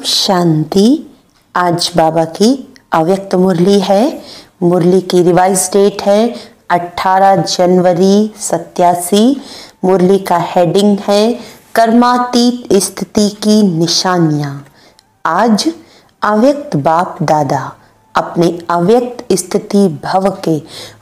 शांति। आज बाबा की अव्यक्त मुरली है। मुरली की रिवाइज डेट है 18 जनवरी 87। मुरली का हेडिंग है कर्मातीत स्थिति की निशानियां। आज अव्यक्त बाप दादा अपने अव्यक्त स्थिति भव के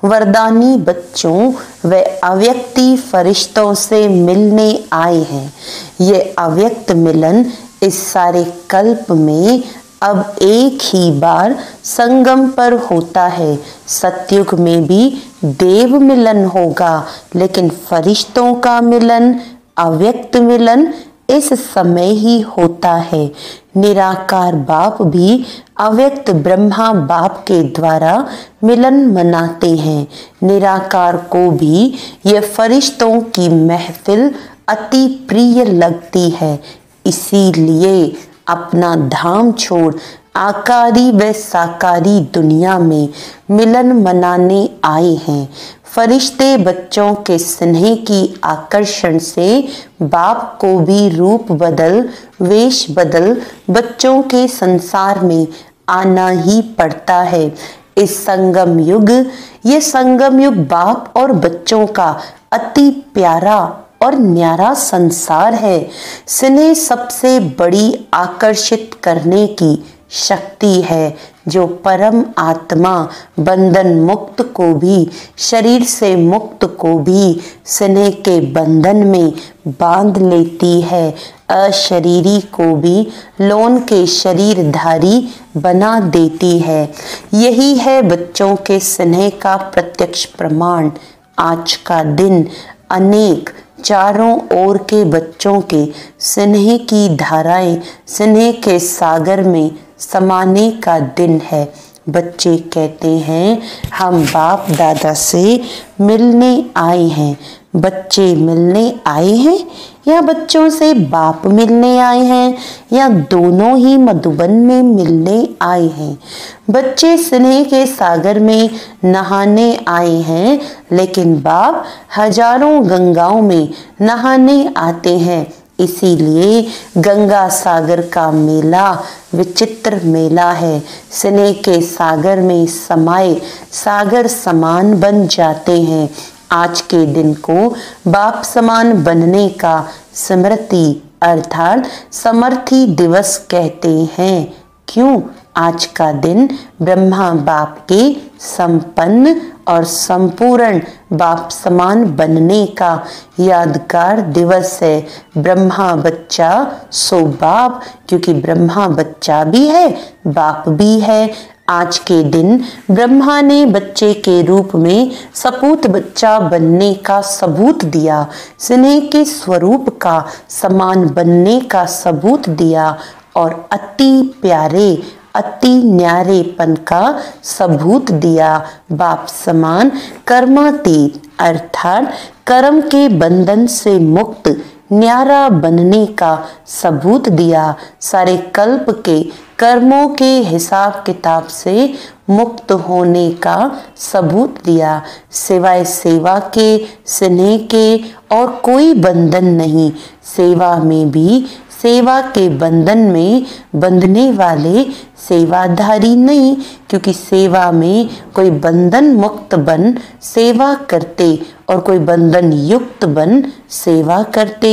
वरदानी बच्चों व अव्यक्ति फरिश्तों से मिलने आए हैं। ये अव्यक्त मिलन इस सारे कल्प में अब एक ही बार संगम पर होता है। सतयुग में भी देव मिलन होगा, लेकिन फरिश्तों का मिलन, अव्यक्त मिलन इस समय ही होता है। निराकार बाप भी अव्यक्त ब्रह्मा बाप के द्वारा मिलन मनाते हैं। निराकार को भी ये फरिश्तों की महफिल अति प्रिय लगती है, इसीलिए अपना धाम छोड़ आकारी व साकारी दुनिया में मिलन मनाने आए हैं। फरिश्ते बच्चों के स्नेह की आकर्षण से बाप को भी रूप बदल, वेश बदल बच्चों के संसार में आना ही पड़ता है। इस संगम युग, ये संगम युग बाप और बच्चों का अति प्यारा और न्यारा संसार है। स्नेह सबसे बड़ी आकर्षित करने की शक्ति है, जो परम आत्मा बंधन मुक्त को भी, शरीर से मुक्त को भी स्नेह के बंधन में बांध लेती है। अशरीरी को भी लोन के शरीरधारी बना देती है। यही है बच्चों के स्नेह का प्रत्यक्ष प्रमाण। आज का दिन अनेक चारों ओर के बच्चों के स्नेह की धाराएं स्नेह के सागर में समाने का दिन है। बच्चे कहते हैं हम बाप दादा से मिलने आए हैं। बच्चे मिलने आए हैं या बच्चों से बाप मिलने आए हैं, या दोनों ही मधुबन में मिलने आए हैं। बच्चे स्नेह के सागर में नहाने आए हैं, लेकिन बाप हजारों गंगाओं में नहाने आते हैं। इसीलिए गंगा सागर का मेला विचित्र मेला है। स्नेह के सागर में समाये सागर समान बन जाते हैं। आज के दिन को बाप समान बनने का स्मृति अर्थात समर्थी दिवस कहते हैं। क्यों? आज का दिन ब्रह्मा बाप के संपन्न और संपूर्ण बाप समान बनने का यादगार दिवस है। ब्रह्मा बच्चा सो बाप, क्योंकि ब्रह्मा बच्चा भी है, बाप भी है। आज के दिन ब्रह्मा ने बच्चे के रूप में सपूत बच्चा बनने का सबूत दिया, स्नेह के स्वरूप का समान बनने का सबूत दिया और अति प्यारे अति न्यारेपन का सबूत दिया। बाप समान कर्मातीत अर्थात कर्म के बंधन से मुक्त न्यारा बनने का सबूत दिया। सारे कल्प के कर्मों के हिसाब किताब से मुक्त होने का सबूत दिया। सिवाय सेवा के, स्नेह के और कोई बंधन नहीं। सेवा में भी सेवा के बंधन में बंधने वाले सेवाधारी नहीं, क्योंकि सेवा में कोई बंधन मुक्त बन सेवा करते और कोई बंधन युक्त बन सेवा करते।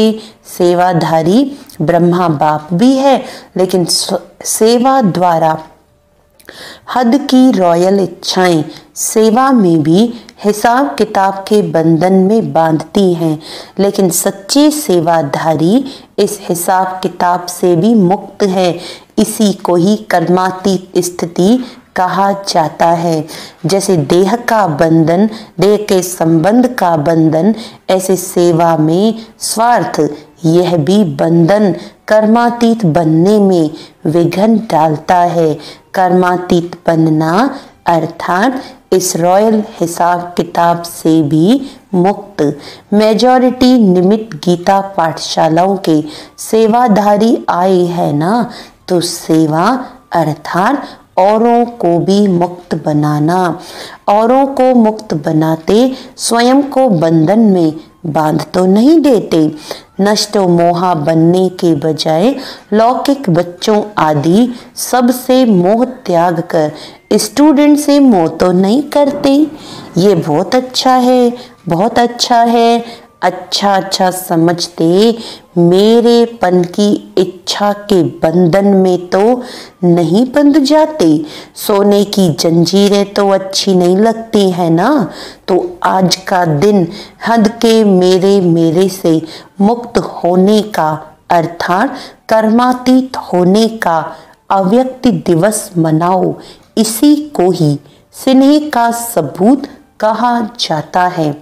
सेवाधारी ब्रह्मा बाप भी है, लेकिन सेवा द्वारा हद की रॉयल इच्छाएं सेवा में भी हिसाब किताब के बंधन में बांधती हैं, लेकिन सच्चे सेवाधारी इस हिसाब किताब से भी मुक्त है। इसी को ही कर्मातीत स्थिति कहा जाता है। जैसे देह का बंधन, देह के संबंध का बंधन, ऐसे सेवा में स्वार्थ यह भी बंधन कर्मातीत बनने में विघ्न डालता है। कर्मातीत बनना अर्थात इस रॉयल हिसाब किताब से भी मुक्त। मेजॉरिटी निमित्त गीता पाठशालाओं के सेवाधारी आए हैं ना, तो सेवा अर्थात औरों को भी मुक्त बनाना। औरों को मुक्त बनाते स्वयं को बंधन में बांध तो नहीं देते। नष्टो मोहा बनने के बजाय लौकिक बच्चों आदि सबसे मोह त्याग कर स्टूडेंट से मोह तो नहीं करते। ये बहुत अच्छा है, बहुत अच्छा है। अच्छा अच्छा समझते मेरेपन की इच्छा के बंधन में तो नहीं बंध जाते। सोने की जंजीरें तो अच्छी नहीं लगती है ना। तो आज का दिन हद के मेरे से मुक्त होने का अर्थात कर्मातीत होने का अव्यक्त दिवस मनाओ। इसी को ही स्नेह का सबूत कहा जाता है।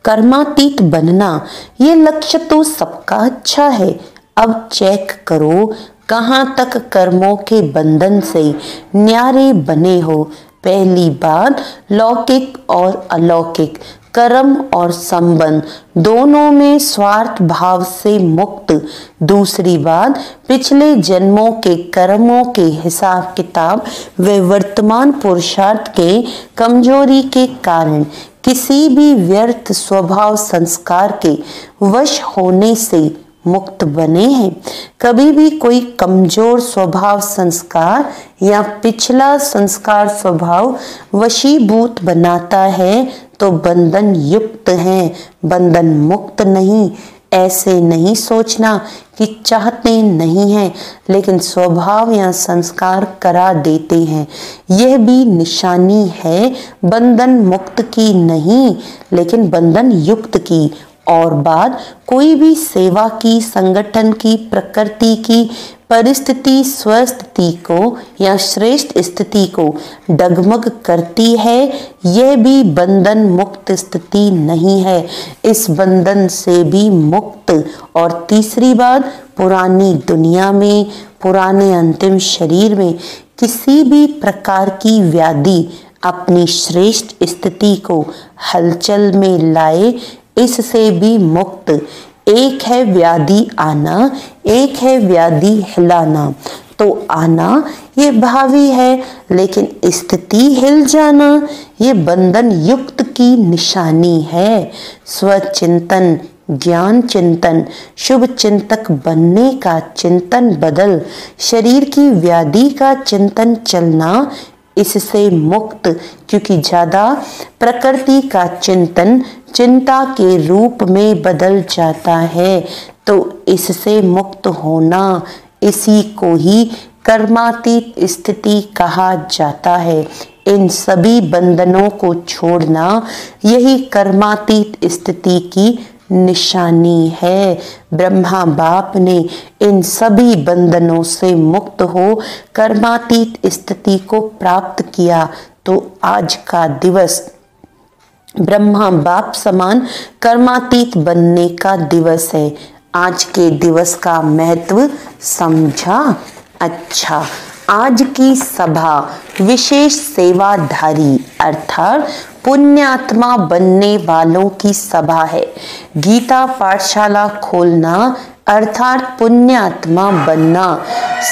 कर्मातीत बनना ये लक्ष्य तो सबका अच्छा है। अब चेक करो कहाँ तक कर्मों के बंधन से न्यारे बने हो। पहली बात, लौकिक और अलौकिक कर्म और संबंध दोनों में स्वार्थ भाव से मुक्त। दूसरी बात, पिछले जन्मों के कर्मों के हिसाब किताब व वर्तमान पुरुषार्थ के कमजोरी के कारण किसी भी व्यर्थ स्वभाव संस्कार के वश होने से मुक्त बने हैं। कभी भी कोई कमजोर स्वभाव संस्कार या पिछला संस्कार स्वभाव वशीभूत बनाता है तो बंधन युक्त है, बंधन मुक्त नहीं। ऐसे नहीं सोचना कि चाहते नहीं हैं लेकिन स्वभाव या संस्कार करा देते हैं। यह भी निशानी है बंधन मुक्त की नहीं लेकिन बंधन युक्त की। और बात, कोई भी सेवा की, संगठन की, प्रकृति की परिस्थिति स्वस्थिति को या श्रेष्ठ स्थिति को डगमग करती है, यह भी बंधन मुक्त स्थिति नहीं है, इस बंधन से भी मुक्त। और तीसरी बात, पुरानी दुनिया में, पुराने अंतिम शरीर में किसी भी प्रकार की व्याधि अपनी श्रेष्ठ स्थिति को हलचल में लाए, इससे भी मुक्त। एक है व्याधि आना, एक है व्याधि हिलाना। तो आना ये भावी है लेकिन स्थिति हिल जाना ये बंधन युक्त की निशानी है। स्वचिंतन, ज्ञान चिंतन, शुभ चिंतक बनने का चिंतन बदल, शरीर की व्याधि का चिंतन चलना, इससे मुक्त। क्योंकि ज्यादा प्रकृति का चिंतन चिंता के रूप में बदल जाता है, तो इससे मुक्त होना, इसी को ही कर्मातीत स्थिति कहा जाता है। इन सभी बंधनों को छोड़ना यही कर्मातीत स्थिति की निशानी है। ब्रह्मा बाप ने इन सभी बंधनों से मुक्त हो कर्मातीत स्थिति को प्राप्त किया। तो आज का दिवस ब्रह्मा बाप समान कर्मातीत बनने का दिवस है। आज के दिवस का महत्व समझा? अच्छा, आज की सभा विशेष सेवाधारी अर्थात पुण्यात्मा बनने वालों की सभा है। गीता पाठशाला खोलना अर्थात पुण्यात्मा बनना,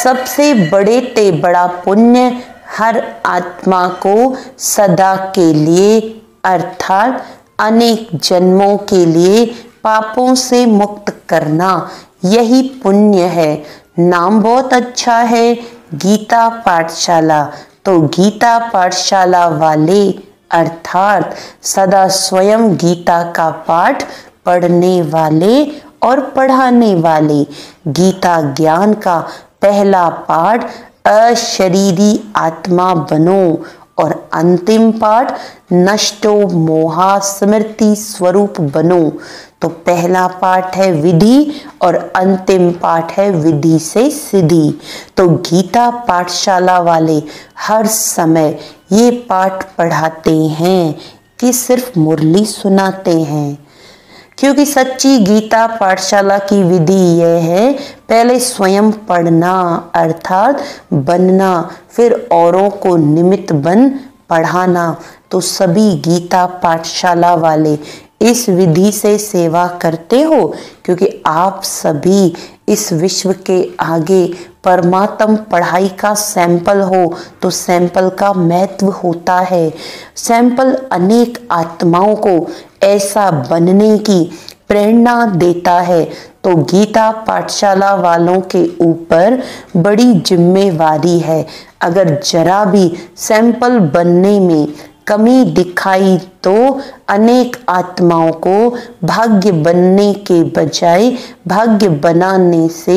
सबसे बड़े ते बड़ा पुण्य हर आत्मा को सदा के लिए अर्थात अनेक जन्मों के लिए पापों से मुक्त करना, यही पुण्य है। नाम बहुत अच्छा है, गीता पाठशाला। तो गीता पाठशाला वाले अर्थात सदा स्वयं गीता का पाठ पढ़ने वाले और पढ़ाने वाले, गीता ज्ञान का पहला पाठ अशरीरी आत्मा बनो और अंतिम पाठ नष्टो मोहा स्मृति स्वरूप बनो। तो पहला पाठ है विधि और अंतिम पाठ है विधि से सिद्धि। तो गीता पाठशाला वाले हर समय ये पाठ पढ़ाते हैं कि सिर्फ मुरली सुनाते हैं, क्योंकि सच्ची गीता पाठशाला की विधि यह है, पहले स्वयं पढ़ना अर्थात बनना, फिर औरों को निमित्त बन पढ़ाना। तो सभी गीता पाठशाला वाले इस विधि से सेवा करते हो क्योंकि आप सभी इस विश्व के आगे परमात्म पढ़ाई का सैंपल हो तो सैंपल का महत्व होता है। सैंपल अनेक आत्माओं को ऐसा बनने की प्रेरणा देता है। तो गीता पाठशाला वालों के ऊपर बड़ी जिम्मेवारी है। अगर जरा भी सैंपल बनने में कमी दिखाई तो अनेक आत्माओं को भाग्य बनने के बजाय भाग्य बनाने से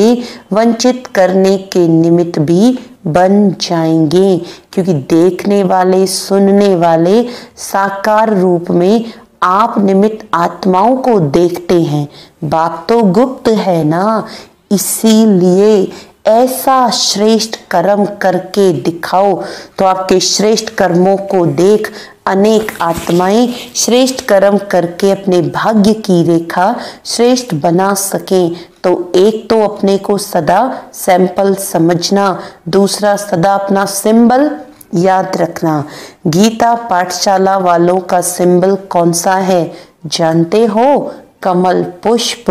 वंचित करने के निमित्त भी बन जाएंगे, क्योंकि देखने वाले सुनने वाले साकार रूप में आप निमित्त आत्माओं को देखते हैं। बात तो गुप्त है ना, इसीलिए ऐसा श्रेष्ठ कर्म करके दिखाओ तो आपके श्रेष्ठ कर्मों को देख अनेक आत्माएं श्रेष्ठ कर्म करके अपने भाग्य की रेखा श्रेष्ठ बना सकें। तो एक तो अपने को सदा सैंपल समझना, दूसरा सदा अपना सिंबल याद रखना। गीता पाठशाला वालों का सिंबल कौन सा है जानते हो? कमल पुष्प।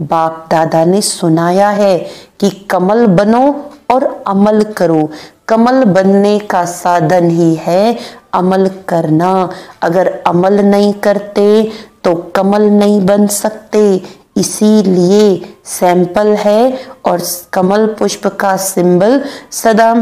बाप दादा ने सुनाया है कि कमल बनो और अमल करो। कमल बनने का साधन ही है अमल करना। अगर अमल नहीं करते तो कमल नहीं बन सकते। इसीलिए सैंपल है और कमल पुष्प का सिंबल सदा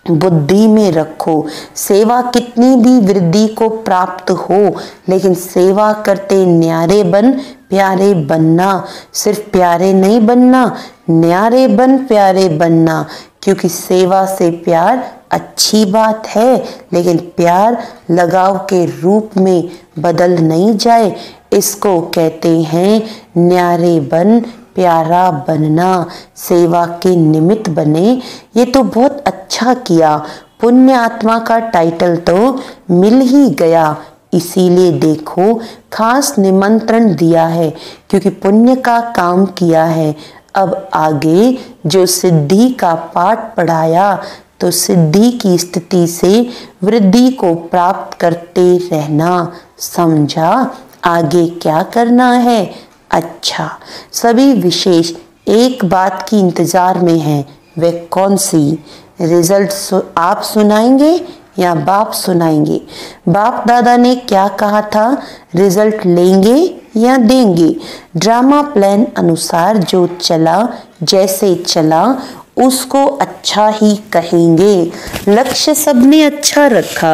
बुद्धि में रखो। सेवा कितनी भी वृद्धि को प्राप्त हो, लेकिन सेवा करते न्यारे बन प्यारे बनना। सिर्फ प्यारे नहीं बनना, न्यारे बन प्यारे बनना, क्योंकि सेवा से प्यार अच्छी बात है, लेकिन प्यार लगाव के रूप में बदल नहीं जाए। इसको कहते हैं न्यारे बन प्यारा बनना, सेवा के निमित्त बने। ये तो बहुत अच्छा किया, पुण्य आत्मा का टाइटल तो मिल ही गया। इसीलिए देखो खास निमंत्रण दिया है, क्योंकि पुण्य का काम किया है। अब आगे जो सिद्धि का पाठ पढ़ाया तो सिद्धि की स्थिति से वृद्धि को प्राप्त करते रहना। समझा आगे क्या करना है? अच्छा, सभी विशेष एक बात की इंतजार में हैं। वे कौन सी? रिजल्ट आप सुनाएंगे या बाप सुनाएंगे? बाप दादा ने क्या कहा था? रिजल्ट लेंगे या देंगे? ड्रामा प्लान अनुसार जो चला, जैसे चला उसको अच्छा ही कहेंगे। लक्ष्य सबने अच्छा रखा,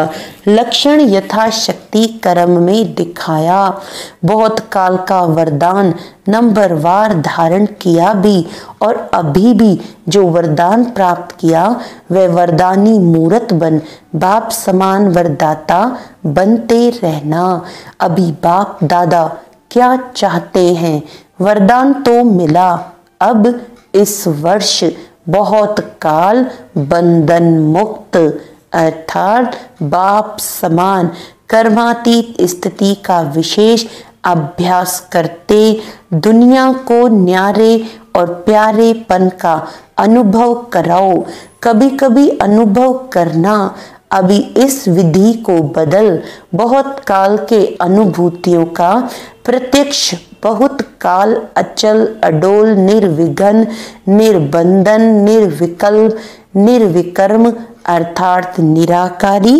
लक्षण यथाशक्ति कर्म में दिखाया। बहुत काल का वरदान नंबरवार धारण किया भी, और अभी भी जो वरदान प्राप्त किया वह वरदानी मूर्त बन बाप समान वरदाता बनते रहना। अभी बाप दादा क्या चाहते हैं? वरदान तो मिला, अब इस वर्ष बहुत काल बंधन मुक्त अर्थात बाप समान कर्मातीत स्थिति का विशेष अभ्यास करते दुनिया को न्यारे और प्यारेपन का अनुभव कराओ। कभी कभी अनुभव करना। अभी इस विधि को बदल बहुत काल के अनुभूतियों का प्रत्यक्ष बहुत काल अचल अडोल निर्विघ्न निर्बंधन निर्विकल्प निर्विकर्म अर्थात निराकारी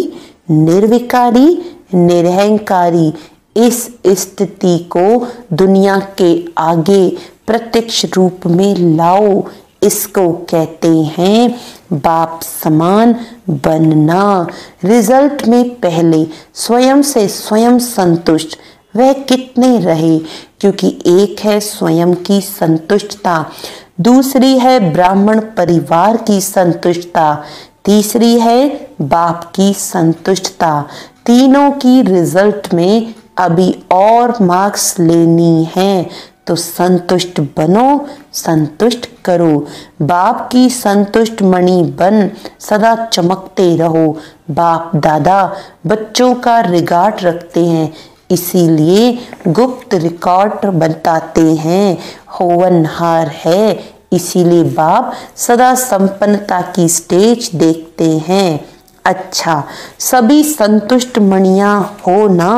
निर्विकारी निरहंकारी इस स्थिति को दुनिया के आगे प्रत्यक्ष रूप में लाओ। इसको कहते हैं बाप समान बनना। रिजल्ट में पहले स्वयं से स्वयं संतुष्ट वह कितने रहे, क्योंकि एक है स्वयं की संतुष्टता, दूसरी है ब्राह्मण परिवार की संतुष्टता, तीसरी है बाप की संतुष्टता। तीनों की रिजल्ट में अभी और मार्क्स लेनी है, तो संतुष्ट बनो, संतुष्ट करो। बाप की संतुष्ट मणि बन सदा चमकते रहो। बाप दादा बच्चों का रिकॉर्ड रखते हैं, इसीलिए गुप्त रिकॉर्ड बताते हैं। होवनहार है, इसीलिए बाप सदा संपन्नता की स्टेज देखते हैं। अच्छा, सभी संतुष्ट मणियां हो ना।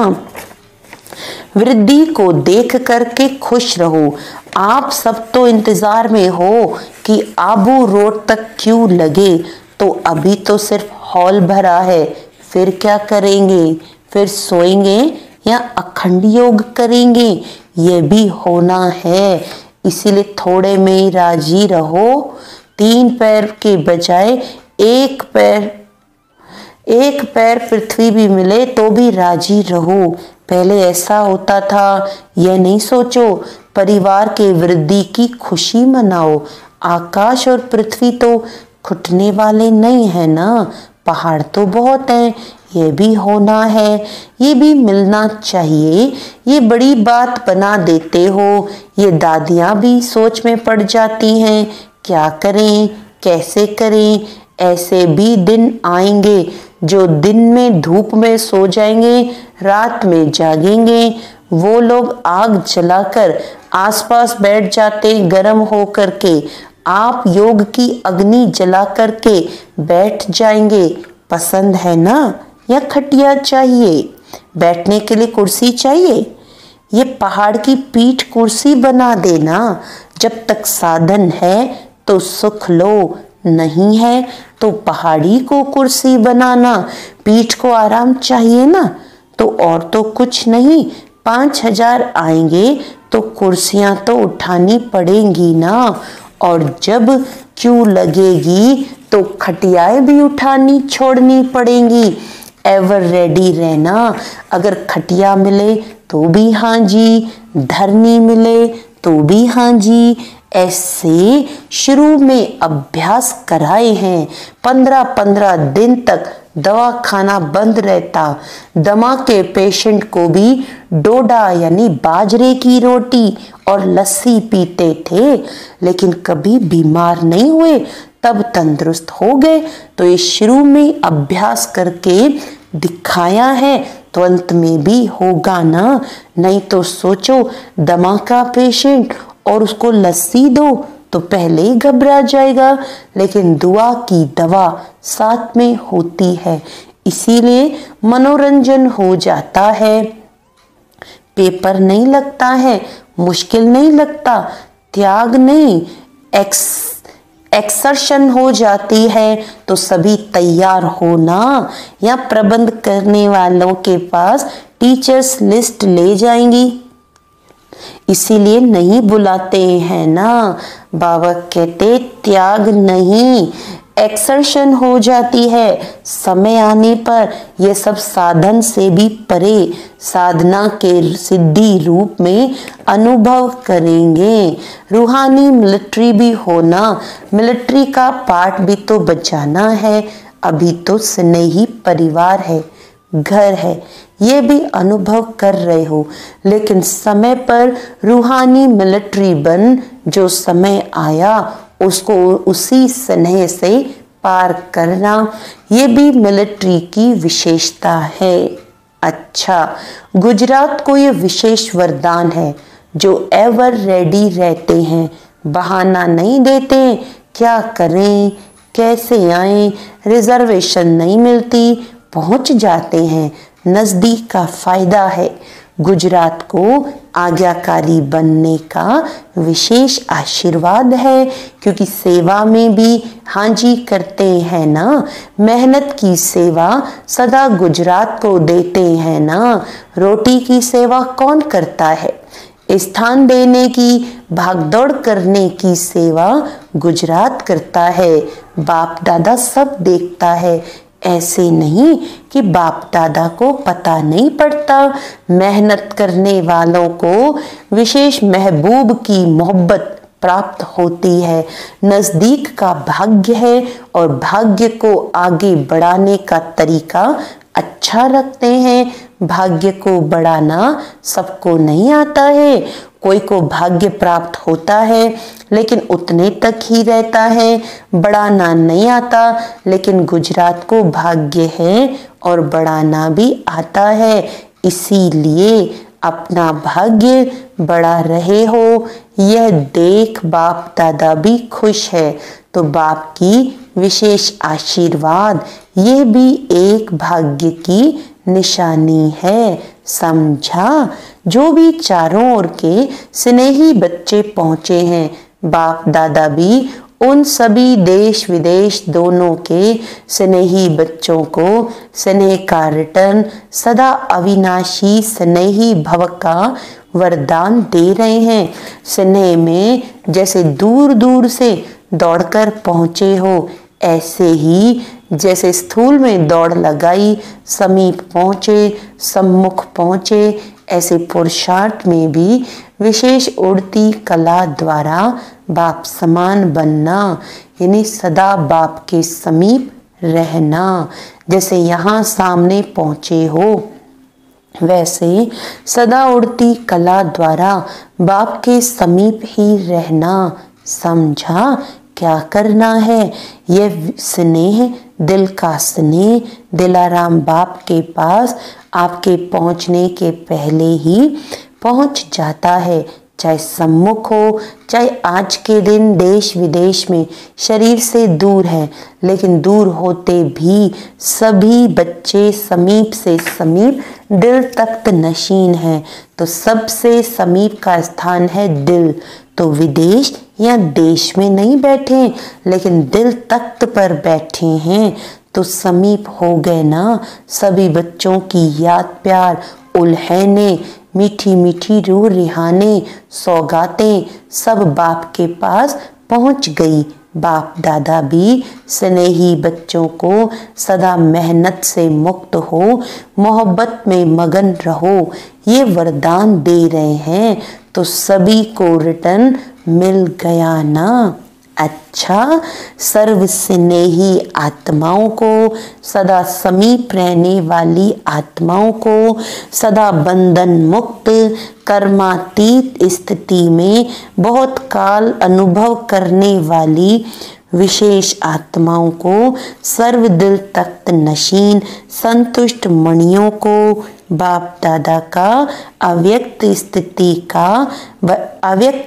वृद्धि को देख करके खुश रहो। आप सब तो इंतजार में हो कि आबू रोड तक क्यों लगे, तो अभी तो सिर्फ हॉल भरा है। फिर क्या करेंगे? फिर सोएंगे या अखंड योग करेंगे? ये भी होना है, इसीलिए थोड़े में ही राजी रहो। 3 पैर के बजाय एक पैर पृथ्वी भी मिले तो भी राजी रहो। पहले ऐसा होता था, यह नहीं सोचो। परिवार के वृद्धि की खुशी मनाओ। आकाश और पृथ्वी तो घुटने वाले नहीं है ना, पहाड़ तो बहुत हैं, ये भी होना है, ये भी मिलना चाहिए। ये बड़ी बात बना देते हो। ये दादियाँ भी सोच में पड़ जाती हैं, क्या करें, कैसे करें। ऐसे भी दिन आएंगे जो दिन में धूप में सो जाएंगे, रात में जागेंगे। वो लोग आग जलाकर आसपास बैठ जाते गर्म हो करके, आप योग की अग्नि जला करके बैठ जाएंगे। पसंद है ना, या खटिया चाहिए? बैठने के लिए कुर्सी चाहिए? ये पहाड़ की पीठ कुर्सी बना देना। जब तक साधन है तो सुख लो, नहीं है तो पहाड़ी को कुर्सी बनाना। पीठ को आराम चाहिए ना, तो और तो कुछ नहीं, 5,000 आएंगे तो कुर्सियां तो उठानी पड़ेंगी ना। और जब क्यों लगेगी तो खटियाएं भी उठानी छोड़नी पड़ेंगी। एवर रेडी रहना। अगर खटिया मिले तो भी हाँ जी, धरनी मिले तो भी हाँ जी। ऐसे शुरू में अभ्यास कराए हैं। 15-15 दिन तक दवा खाना बंद रहता। दमा के पेशेंट को भी डोडा यानी बाजरे की रोटी और लस्सी पीते थे, लेकिन कभी बीमार नहीं हुए, तब तंदुरुस्त हो गए। तो ये शुरू में अभ्यास करके दिखाया है तो अंत में भी होगा ना। नहीं तो सोचो, दमा का पेशेंट और उसको लस्सी दो तो पहले ही घबरा जाएगा, लेकिन दुआ की दवा साथ में होती है, इसीलिए मनोरंजन हो जाता है। पेपर नहीं लगता है, मुश्किल नहीं लगता, त्याग नहीं, एक्सर्शन हो जाती है। तो सभी तैयार होना, या प्रबंध करने वालों के पास टीचर्स लिस्ट ले जाएंगी, इसीलिए नहीं बुलाते हैं ना। बाबा कहते त्याग नहीं, एक्सर्शन हो जाती है। समय आने पर यह सब साधन से भी परे साधना के सिद्धि रूप में अनुभव करेंगे। रूहानी मिलिट्री भी होना, मिलिट्री का पार्ट भी तो बचाना है। अभी तो स्नेही परिवार है, घर है, ये भी अनुभव कर रहे हो, लेकिन समय पर रूहानी मिलिट्री बन, जो समय आया उसको उसी स्नेह से पार करना, ये भी मिलिट्री की विशेषता है। अच्छा, गुजरात को ये विशेष वरदान है, जो एवर रेडी रहते हैं, बहाना नहीं देते। क्या करें, कैसे आए, रिजर्वेशन नहीं मिलती, पहुंच जाते हैं। नजदीक का फायदा है। गुजरात को आज्ञाकारी बनने का विशेष आशीर्वाद है, क्योंकि सेवा में भी हाँ जी करते हैं ना। मेहनत की सेवा सदा गुजरात को देते हैं ना। रोटी की सेवा कौन करता है? स्थान देने की, भागदौड़ करने की सेवा गुजरात करता है। बाप दादा सब देखता है। ऐसे नहीं कि बाप दादा को पता नहीं पड़ता। मेहनत करने वालों को विशेष महबूब की मोहब्बत प्राप्त होती है। नजदीक का भाग्य है, और भाग्य को आगे बढ़ाने का तरीका अच्छा रखते हैं। भाग्य को बढ़ाना सबको नहीं आता है। कोई को भाग्य प्राप्त होता है, लेकिन उतने तक ही रहता है, बढ़ाना नहीं आता। लेकिन गुजरात को भाग्य है और बढ़ाना भी आता है, इसीलिए अपना भाग्य बढ़ा रहे हो, यह देख बाप दादा भी खुश है। तो बाप की विशेष आशीर्वाद, ये भी एक भाग्य की निशानी है। समझा। जो भी चारों ओर के स्नेही बच्चे पहुंचे हैं, बाप दादा भी उन सभी देश विदेश दोनों के स्नेही बच्चों को स्नेह का रिटर्न, सदा अविनाशी स्नेही भव का वरदान दे रहे हैं। स्नेह में जैसे दूर दूर से दौड़कर पहुंचे हो, ऐसे ही जैसे स्थूल में दौड़ लगाई समीप पहुंचे, सम्मुख पहुंचे, ऐसे पुरुषार्थ में भी विशेष उड़ती कला द्वारा बाप समान बनना, यानी सदा बाप के समीप रहना। जैसे यहाँ सामने पहुंचे हो, वैसे सदा उड़ती कला द्वारा बाप के समीप ही रहना। समझा क्या करना है? यह स्नेह, दिल का स्नेह दिलाराम बाप के पास आपके पहुंचने के पहले ही पहुंच जाता है। चाहे सम्मुख हो, चाहे आज के दिन देश विदेश में शरीर से दूर है, लेकिन दूर होते भी सभी बच्चे समीप से समीप दिल तख्त नशीन है। तो सबसे समीप का स्थान है दिल। तो विदेश या देश में नहीं बैठे, लेकिन दिल तख्त पर बैठे हैं, तो समीप हो गए ना। सभी बच्चों की याद, प्यार, उल्हने, मीठी मीठी रूह रिहाने, सौगातें सब बाप के पास पहुंच गई। बाप दादा भी स्नेही बच्चों को सदा मेहनत से मुक्त हो, मोहब्बत में मगन रहो, ये वरदान दे रहे हैं। तो सभी को रिटर्न मिल गया ना। अच्छा, सर्व स्नेही आत्माओं को, सदा समीप रहने वाली आत्माओं को, सदा बंधन मुक्त कर्मातीत स्थिति में बहुत काल अनुभव करने वाली विशेष आत्माओं को, सर्व दिल तख्त नशीन संतुष्ट मणियों को बाप दादा का अव्यक्त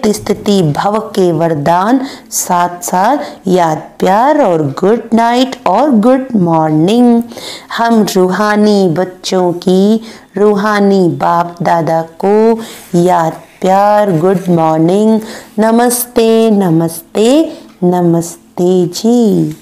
स्थिति भव के वरदान साथ साथ याद, प्यार और गुड नाइट और गुड मॉर्निंग। हम रूहानी बच्चों की रूहानी बाप दादा को याद, प्यार, गुड मॉर्निंग, नमस्ते नमस्ते नमस्ते जी।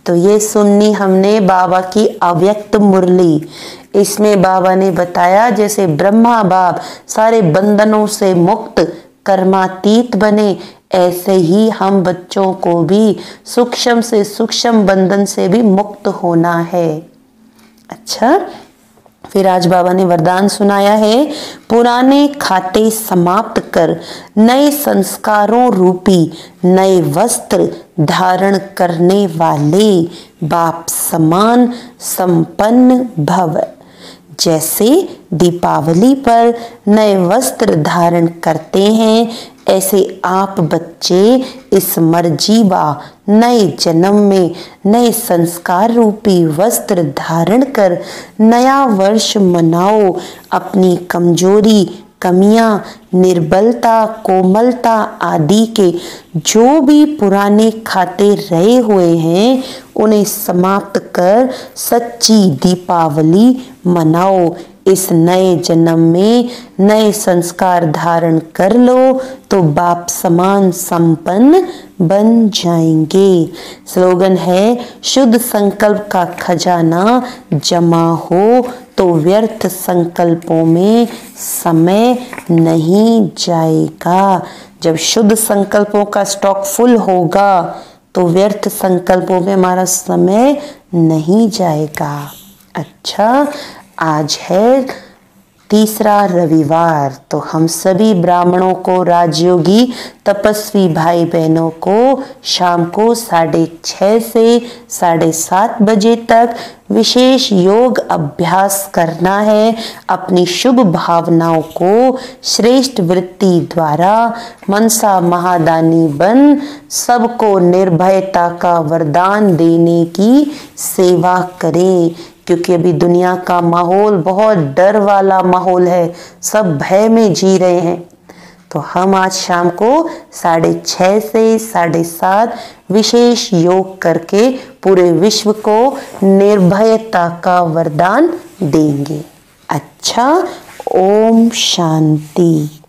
तो ये सुननी हमने बाबा की अव्यक्त मुरली। इसमें बाबा ने बताया जैसे ब्रह्मा बाप सारे बंधनों से मुक्त कर्मातीत बने, ऐसे ही हम बच्चों को भी सूक्ष्म से सूक्ष्म बंधन से भी मुक्त होना है। अच्छा, फिर आज बाबा ने वरदान सुनाया है, पुराने खाते समाप्त कर नए संस्कारों रूपी नए वस्त्र धारण करने वाले बाप समान संपन्न भव। जैसे दीपावली पर नए वस्त्र धारण करते हैं, ऐसे आप बच्चे इस मर्जीवा नए जन्म में नए संस्कार रूपी वस्त्र धारण कर नया वर्ष मनाओ। अपनी कमजोरी, कमियां, निर्बलता, कोमलता आदि के जो भी पुराने खाते रहे हुए हैं, उन्हें समाप्त कर सच्ची दीपावली मनाओ। इस नए जन्म में नए संस्कार धारण कर लो तो बाप समान संपन्न बन जाएंगे। स्लोगन है, शुद्ध संकल्प का खजाना जमा हो तो व्यर्थ संकल्पों में समय नहीं जाएगा। जब शुद्ध संकल्पों का स्टॉक फुल होगा तो व्यर्थ संकल्पों में हमारा समय नहीं जाएगा। अच्छा, आज है तीसरा रविवार, तो हम सभी ब्राह्मणों को, राजयोगी तपस्वी भाई बहनों को शाम को 6:30 से 7:30 बजे तक विशेष योग अभ्यास करना है। अपनी शुभ भावनाओं को श्रेष्ठ वृत्ति द्वारा मनसा महादानी बन सबको निर्भयता का वरदान देने की सेवा करें। क्योंकि अभी दुनिया का माहौल बहुत डर वाला माहौल है, सब भय में जी रहे हैं। तो हम आज शाम को 6:30 से 7:30 विशेष योग करके पूरे विश्व को निर्भयता का वरदान देंगे। अच्छा, ओम शांति।